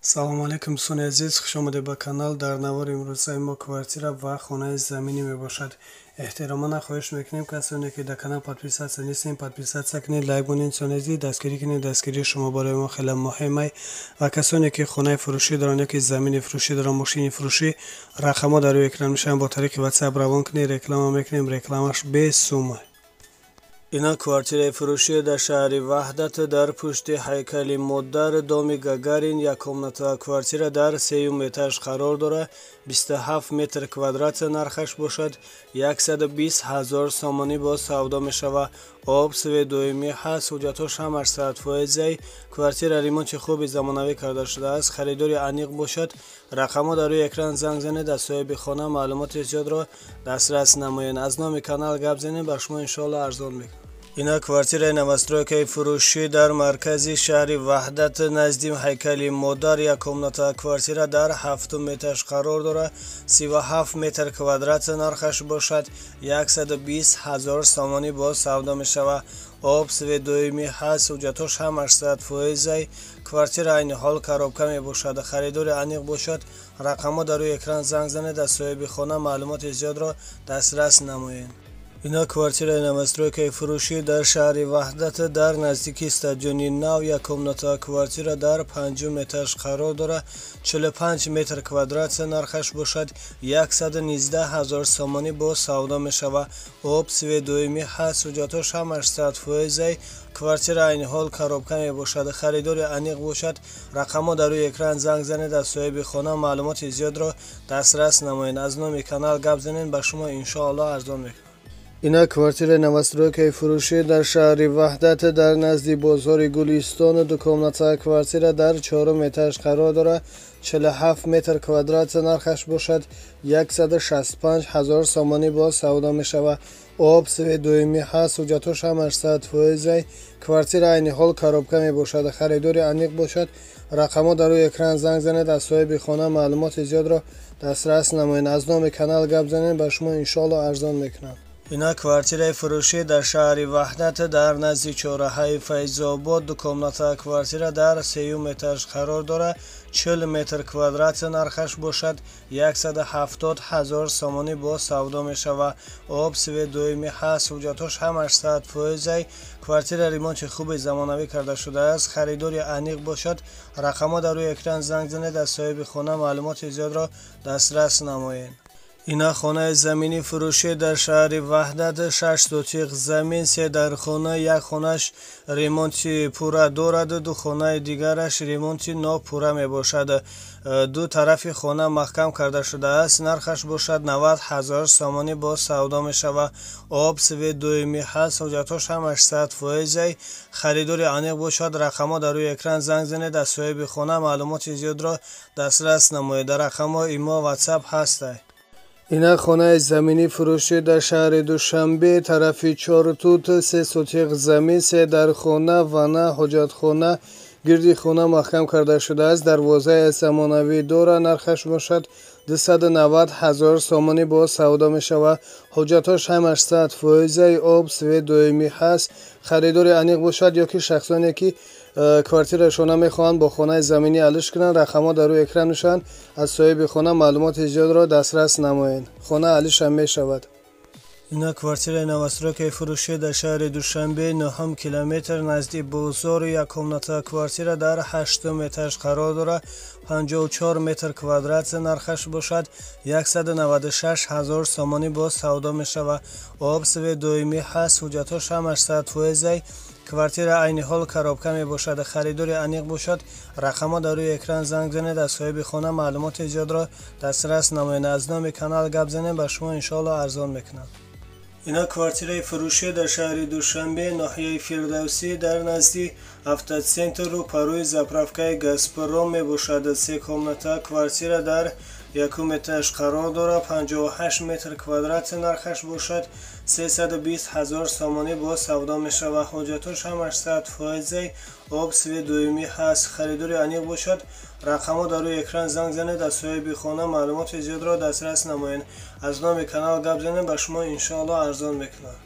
салому алейкум дӯстони азиз, хушомадед ба канал. Дар навори имрӯзаи мо квартира ва хонаи заминӣ мебошад. эҳтиромана хоҳиш мекунем касоне ки дар канал подписатсия нестем, подписатсия кунед, лайк бонед, дӯстони азиз дастгирӣ кунед. Дастгирии шумо барои мо хеле муҳим аст. ва касоне ки хонаи фурӯшӣ доранд ёки замини фурӯшӣ доранд, мошини фурӯшӣ, рақамҳо дар рӯи экран мешаванд. Бо тариқи WhatsApp равон кунед, реклама мекунем, рекламаш бесум аст. Ина квартираи фурӯшӣ дар шаҳри Ваҳдат дар пушти ҳайкали Модар доми Гагарин. Яккомнатова квартира дар 3-ум этаж қарор дорад. 27 метр квадрат нархаш бошад. 120 000 сомонӣ боз савдо мешавад. об свет доимӣ ҳаст. ҳуҷҷатҳош ҳамаш 100%. квартира ремонти хуби замонавӣ карда шудааст. харидори аниқ бошад. рақамҳо дар рӯи экран занг занед, аз соҳиби хона маълумоти зиёдро дастрас намоед. аз номи канал гап занед, ба шумо иншоалло арзон мекунад. ина квартираи новостройкаи фурӯшӣ дар маркази шаҳри Ваҳдат назди ҳайкали Модар. яккомнатова квартира дар 7-ум этаж қарор дорад. 37 метр квадрат нархаш бошад. 120 000 сомонӣ боз савдо мешавад. об свет доимӣ ҳаст. ҳуҷҷатҳош ҳамаш 100%. квартира айни ҳол коробка мебошад. харидори аниқ бошад. рақамҳо дар рӯи экран занг занед, аз соҳиби хона маълумоти зиёдро дастрас намоед. ина квартираи новостройкаи фурӯшӣ дар шаҳри Ваҳдат дар наздики стадиони нав. яккомнатова квартира дар 5-ум этаж қарор дорад. 45 метр квадрат нархаш бошад. 119 000 сомонӣ боз савдо мешавад. об свет доимӣ ҳаст. ҳуҷҷатҳош ҳамаш 100%. квартира айни ҳол коробка мебошад. харидори аниқ бошад. рақамҳо дар рӯи экран занг занед, аз соҳиби хона маълумоти зиёдро дастрас намоед. аз номи канал гап занед, ба шумо иншоалло арзон мекунад. ина квартираи новостройкаи фурӯшӣ дар шаҳри Ваҳдат дар назди бозори Гулистон. дукомнатова квартира дар 4-ум этаж қарор дорад. 47 метр квадрат нархаш бошад. 165 000 сомонӣ боз савдо мешавад. об свет доимӣ ҳаст. ҳуҷҷатҳош ҳамаш 100%. квартира айни ҳол коробка мебошад. харидори аниқ бошад. рақамҳо дар рӯи экран занг занед, аз соҳиби хона маълумоти зиёдро дастрас намоед. аз номи канал гап занед, ба шумо иншоалло арзон мекунад. ина квартираи фурӯшӣ дар шаҳри Ваҳдат дар назди чораҳаи Файзобод. дукомнатова квартира дар 3-ум этаж қарор дорад. 40 метр квадрат нархаш бошад. 170 000 сомонӣ боз савдо мешавад. об свет доимӣ ҳаст. ҳуҷҷатҳош ҳамаш 100%. квартира ремонти хуби замонавӣ карда шудааст. харидори аниқ бошад. рақамҳо дар рӯи экран занг занед, аз соҳиби хона маълумоти зиёдро дастрас намоед. ина хонаи замини фурӯшӣ дар шаҳри Ваҳдат. 6 сотиқ замин, 3 дар хона. як хонаш ремонти пурра дорад, ду хонаи дигараш ремонти нопурра мебошад. ду тарафи хона маҳкам карда шудааст. нархаш бошад 90 000 сомонӣ боз савдо мешавад. об свет доимӣ ҳаст. ҳуҷҷатҳош ҳамаш 100%. харидори аниқ бошад. рақамҳо дар рӯи экран занг занед, аз соҳиби хона маълумоти зиёдро дастрас намоед. дар рақамҳо имо WhatsApp ҳастанд. ина хонаи замини фурӯшӣ дар шаҳри Душанбе. тарафи чортут. 3 сотиқ замин, 3 дар хона, вана, ҳоҷатхона. гирди хона маҳкам карда шудааст. дарвозаи замонавӣ дорад. нархаш бошад 290 000 сомонӣ боз савдо мешавад. ҳуҷҷатҳош ҳамаш 100%. об свет доимӣ ҳаст. харидори аниқ бошад, ёки шахсоне ки квартирашона мехоҳанд бо хонаи заминӣ алиш кунанд. рақамҳо дар рӯи экран мешаванд. аз соҳиби хона маълумоти зиёдро дастрас намоед. хона алишам мешавад. ина квартираи новостройкаи фурӯшӣ дар шаҳри Душанбе. 9 километр назди бозор. яккомнатова квартира дар 8-ум этаж қарор дорад. 54 метр квадрат нархаш бошад. 196 000 сомонӣ боз савдо мешавад. об свет доимӣ ҳаст. ҳуҷҷатҳош ҳамаш 100%. квартира айни ҳол коробка мебошад. харидори аниқ бошад. рақамҳо дар рӯи экран занг занед, аз соҳиби хона маълумоти зиёдро дастрас намоед. аз номи канал гап занед, ба шумо иншоалло арзон мекунад. ина квартираи фурӯшӣ дар шаҳри Душанбе. ноҳияи Фирдавсӣ дар назди автоцентру парӯи заправкаи Газпром мебошад. 3 комнатова квартира дар 1-ум этаж қарор дорад. 58 метр квадрат нархаш бошад. 320 000 сомонӣ боз савдо мешавад. ҳуҷҷатҳош ҳамаш 100%. об свет доимӣ ҳаст. харидори аниқ бошад. рақамҳо дар рӯи экран занг занед, аз соҳиби хона маълумоти зиёдро дастрас намоед. аз номи канал гап занед, ба шумо иншоалло арзон мекунад.